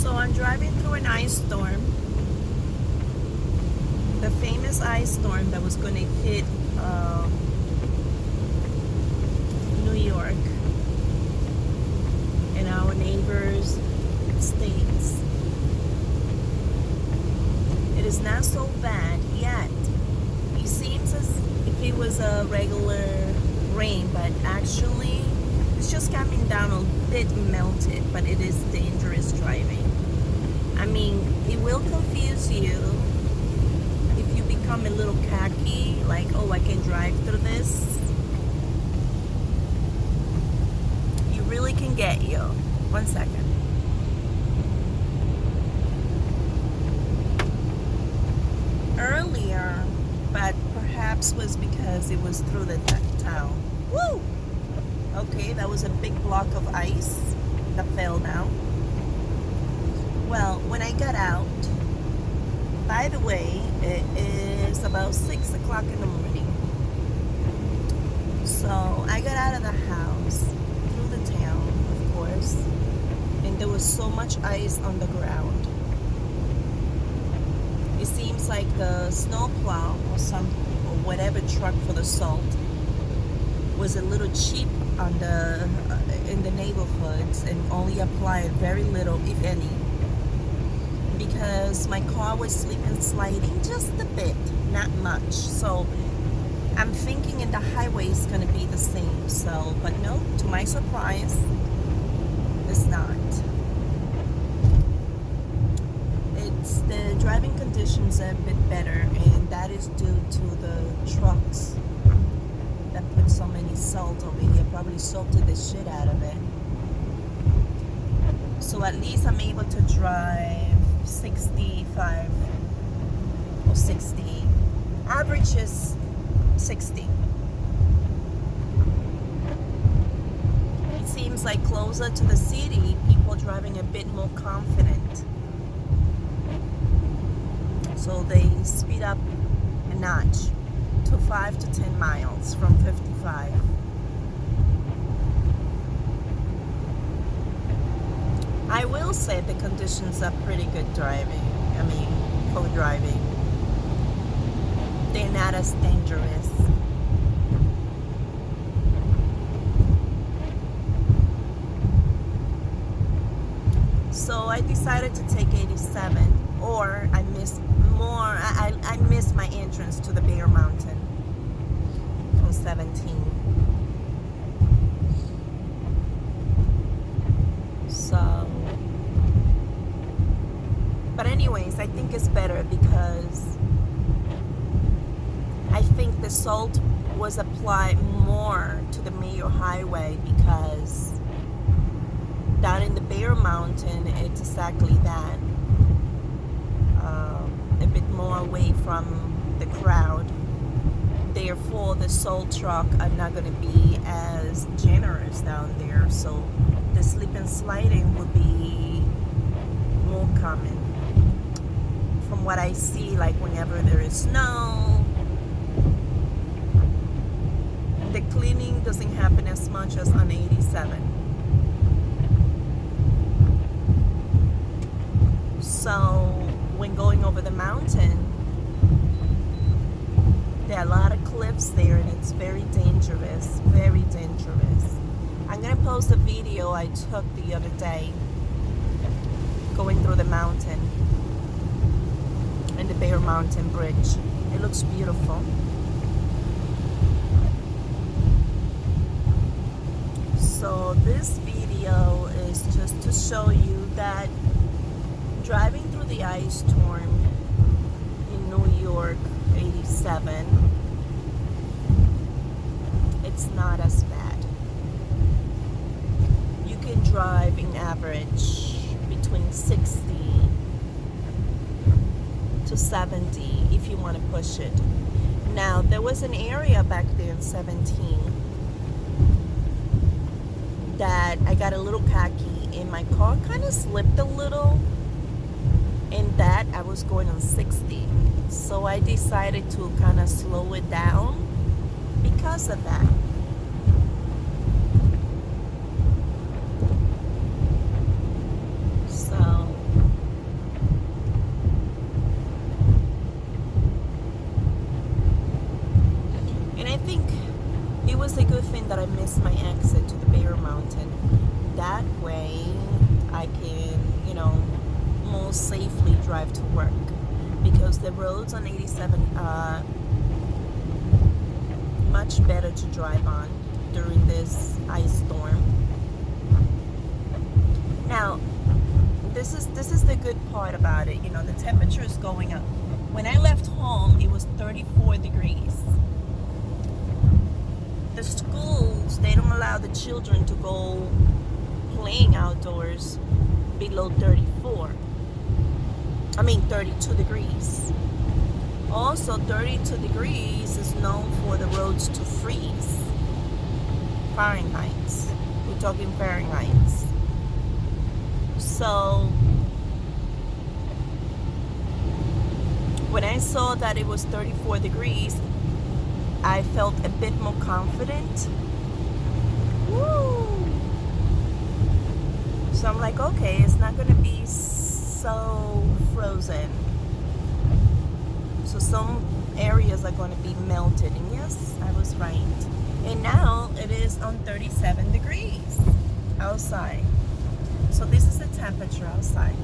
So I'm driving through an ice storm, the famous ice storm that was going to hit New York and our neighbors' states. It is not so bad yet. It seems as if it was a regular rain, but actually it's just coming down a bit melted, but it is dangerous driving. I mean, it will confuse you if you become a little cocky, like, oh, I can drive through this. It really can get you. 1 second. Earlier, but perhaps was because it was through the town. Woo! Okay, that was a big block of ice that fell down. Well, when I got out, by the way, it is about 6 o'clock in the morning. So I got out of the house, through the town, of course, and there was so much ice on the ground. It seems like the snowplow or whatever truck for the salt was a little cheap on in the neighborhoods and only applied very little, if any, because my car was slip and sliding just a bit, not much. So I'm thinking in the highway is going to be the same. So, but no, to my surprise, it's not. It's the driving conditions are a bit better, and that is due to the trucks that put so many salt over here. Probably salted the shit out of it. So at least I'm able to drive 65 or 60. Average is 60. It seems like closer to the city, people driving a bit more confident. So they speed up a notch to 5 to 10 miles from 55. I will say the conditions are pretty good driving. I mean, co-driving. They're not as dangerous. So I decided to take 87, or I missed more. I missed my entrance to the Bear Mountain on 17. So, but anyways, I think it's better because I think the salt was applied more to the major highway, because down in the Bear Mountain, it's exactly that. A bit more away from the crowd. Therefore, the salt truck are not going to be as generous down there. So the slip and sliding would be more common. From what I see, like whenever there is snow, the cleaning doesn't happen as much as on 87. So when going over the mountain, there are a lot of cliffs there, and it's very dangerous, very dangerous. I'm gonna post a video I took the other day going through the mountain and the Bear Mountain Bridge. It looks beautiful. So this video is just to show you that driving through the ice storm in New York 87, it's not as bad. You can drive in average between 60 to 70 if you want to push it. Now, there was an area back there in 17 that I got a little cocky and my car kind of slipped a little. In that, I was going on 60. So I decided to kind of slow it down because of that. So drive to work because the roads on 87 are much better to drive on during this ice storm. Now, this is the good part about it. You know, the temperature is going up. When I left home, it was 34 degrees. The schools, they don't allow the children to go playing outdoors below 32 degrees. Also, 32 degrees is known for the roads to freeze. Fahrenheit. We're talking Fahrenheit. So, when I saw that it was 34 degrees, I felt a bit more confident. Woo! So I'm like, okay, it's not going to be so frozen. So some areas are going to be melted. And yes, I was right. And now it is on 37 degrees outside. So this is the temperature outside.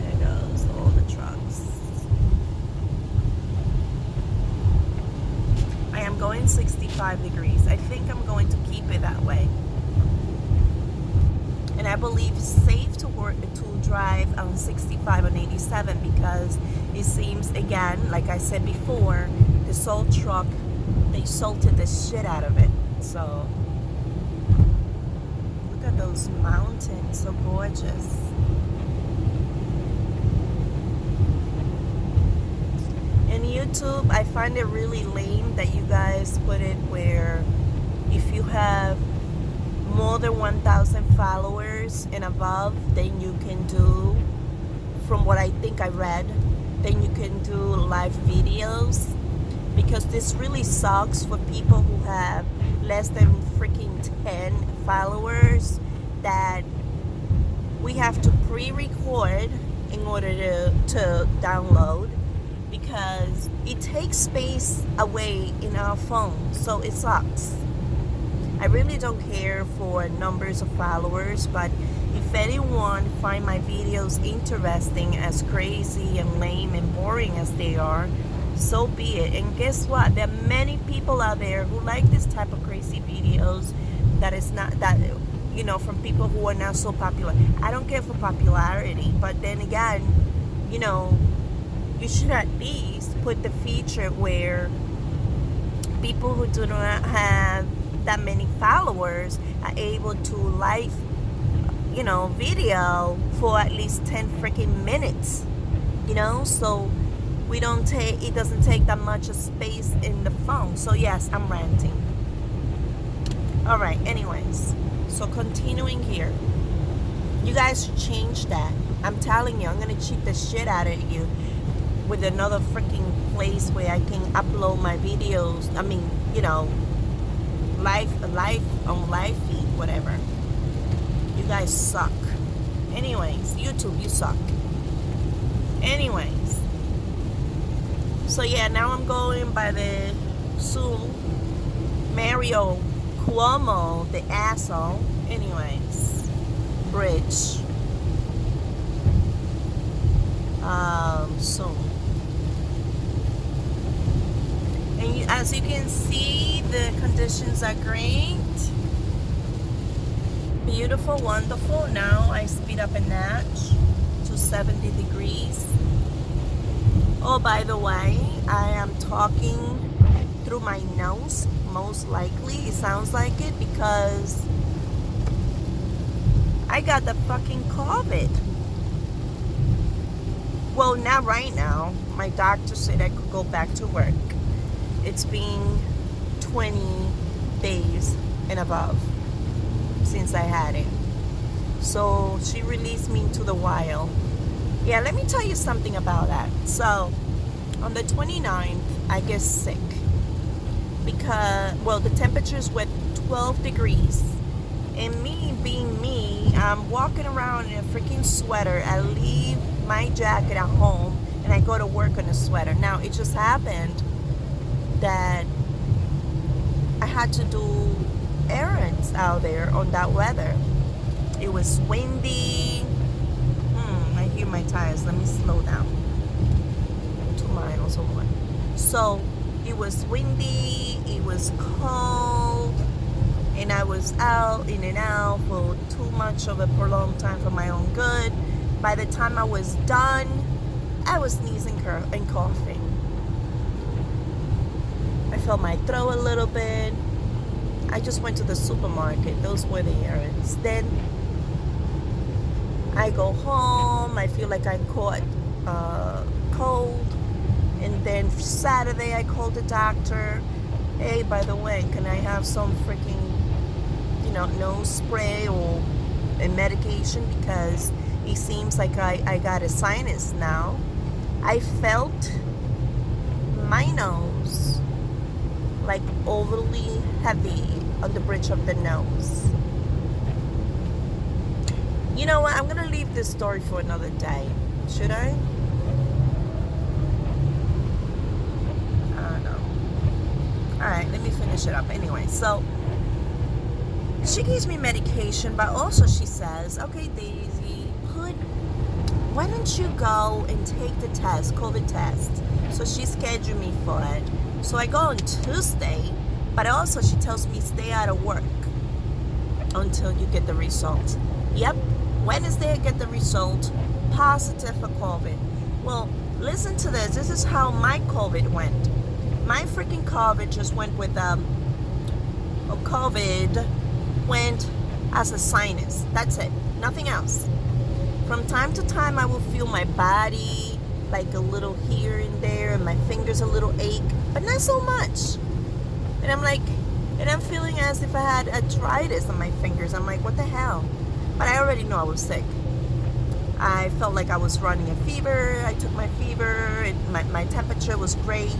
There goes all the trucks. I am going 65 degrees. I think I'm going to keep it that way. And I believe it's safe to drive on 65 and 87 because it seems, again, like I said before, the salt truck, they salted the shit out of it. So look at those mountains, so gorgeous. In YouTube, I find it really lame that you guys put it where if you have more than 1,000 followers and above, then you can do, from what I think I read, then you can do live videos, because this really sucks for people who have less than freaking 10 followers, that we have to pre-record in order to download, because it takes space away in our phone, so it sucks. I really don't care for numbers of followers, but if anyone find my videos interesting, as crazy and lame and boring as they are, so be it. And guess what? There are many people out there who like this type of crazy videos that is not that, you know, from people who are not so popular. I don't care for popularity, but then again, you know, you should at least put the feature where people who do not have that many followers are able to live, you know, video for at least 10 freaking minutes, you know, so it doesn't take that much space in the phone. So yes, I'm ranting. All right, anyways, so continuing here, you guys should change that. I'm telling you, I'm gonna cheat the shit out of you with another freaking place where I can upload my videos. I mean, you know, live on live feed, whatever. You guys suck. Anyways, YouTube, you suck. Anyways, so yeah, now I'm going by the Mario Cuomo, the asshole. Anyways, bridge. Soon. And as you can see, the conditions are great. Beautiful, wonderful. Now I speed up a notch to 70 degrees. Oh, by the way, I am talking through my nose, most likely. It sounds like it because I got the fucking COVID. Well, not right now. My doctor said I could go back to work. It's been 20 days and above since I had it. So she released me into the wild. Yeah, let me tell you something about that. So on the 29th, I get sick because, well, the temperatures were 12 degrees. And me being me, I'm walking around in a freaking sweater. I leave my jacket at home and I go to work in a sweater. Now, it just happened that I had to do errands out there on that weather. It was windy. I hear my tires. Let me slow down. 2 miles or more. So it was windy, it was cold, and I was out, in and out for too much of a prolonged time for my own good. By the time I was done, I was sneezing and coughing. I felt my throat a little bit. I just went to the supermarket. Those were the errands. Then I go home. I feel like I caught cold. And then Saturday I called the doctor. Hey, by the way, can I have some freaking, nose spray or a medication? Because it seems like I got a sinus now. I felt my nose like overly heavy on the bridge of the nose. You know what? I'm gonna leave this story for another day. Should I? I don't know. Alright, let me finish it up. Anyway, so she gives me medication, but also she says, okay, Daisy, why don't you go and take the test, COVID test? So she scheduled me for it. So I go on Tuesday, but also she tells me stay out of work until you get the result. Yep, Wednesday I get the result, positive for COVID. Well, listen to this. This is how my COVID went. My freaking COVID just went with COVID went as a sinus. That's it. Nothing else. From time to time, I will feel my body like a little here and there, and my fingers a little ache, but not so much. And I'm feeling as if I had arthritis on my fingers. I'm like, what the hell? But I already know I was sick. I felt like I was running a fever. I took my fever. My temperature was great.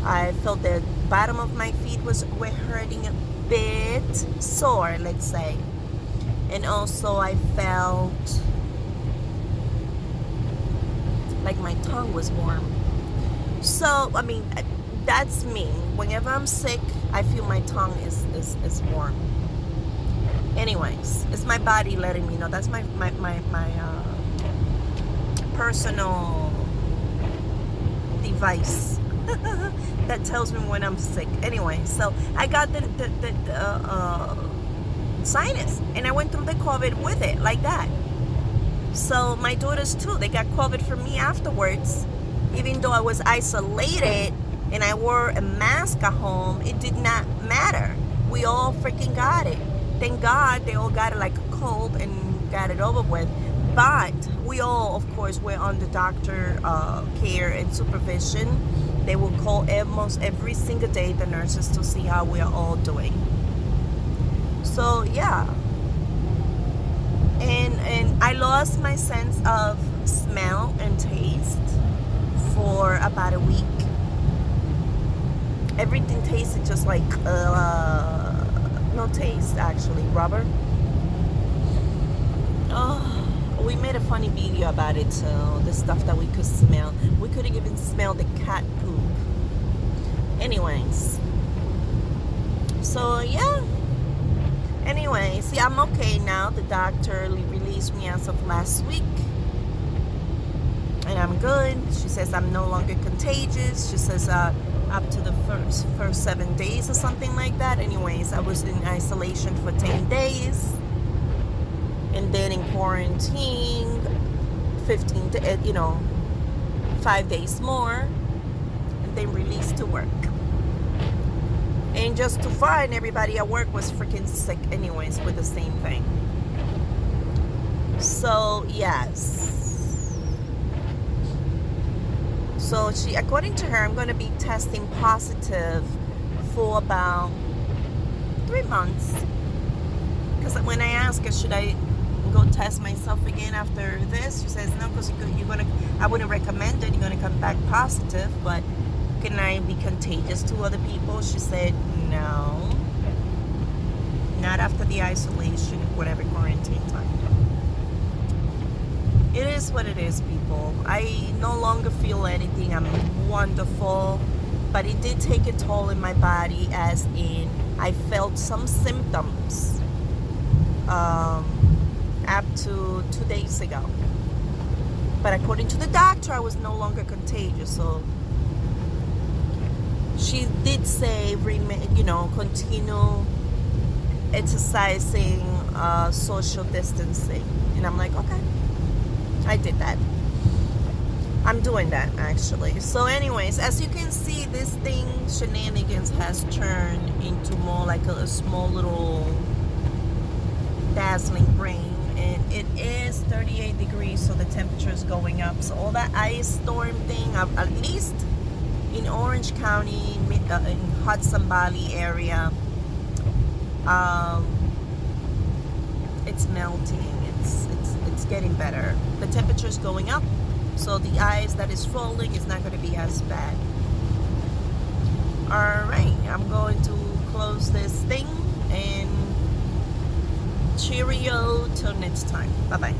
I felt the bottom of my feet were hurting a bit, sore, let's say. And also I felt like my tongue was warm. So, that's me. Whenever I'm sick, I feel my tongue is warm. Anyways, it's my body letting me know. That's my personal device that tells me when I'm sick. Anyway, so I got the sinus, and I went through the COVID with it, like that. So my daughters too, they got COVID from me afterwards. Even though I was isolated and I wore a mask at home, it did not matter. We all freaking got it. Thank God they all got it like a cold and got it over with. But we all, of course, were under doctor care and supervision. They will call almost every single day, the nurses, to see how we are all doing. So yeah. And I lost my sense of smell and taste for about a week. Everything tasted just like no taste, actually. Rubber. Oh, we made a funny video about it too. The stuff that we could smell. We couldn't even smell the cat poop. Anyways. So yeah. Anyway, see, I'm okay now. The doctor released me as of last week. And I'm good. She says I'm no longer contagious. She says up to the first 7 days or something like that. Anyways, I was in isolation for 10 days. And then in quarantine, 5 days more. And then released to work. And just to find everybody at work was freaking sick anyways with the same thing. So, yes. So, according to her, I'm going to be testing positive for about 3 months. Because when I asked her, should I go test myself again after this? She says, no, because I wouldn't recommend it. You're going to come back positive, but can I be contagious to other people? She said, no. Not after the isolation, whatever quarantine time. It is what it is, people. I no longer feel anything. I'm wonderful. But it did take a toll in my body, as in I felt some symptoms up to 2 days ago. But according to the doctor, I was no longer contagious. So she did say, continue exercising, social distancing. And I'm like, okay, I did that. I'm doing that actually. So anyways, as you can see, this thing shenanigans has turned into more like a small little dazzling rain, and it is 38 degrees, so the temperature is going up. So all that ice storm thing, at least in Orange County, in Hudson Valley area, it's melting. It's getting better. The temperature is going up, so the ice that is falling is not going to be as bad. All right, I'm going to close this thing, and cheerio till next time. Bye bye.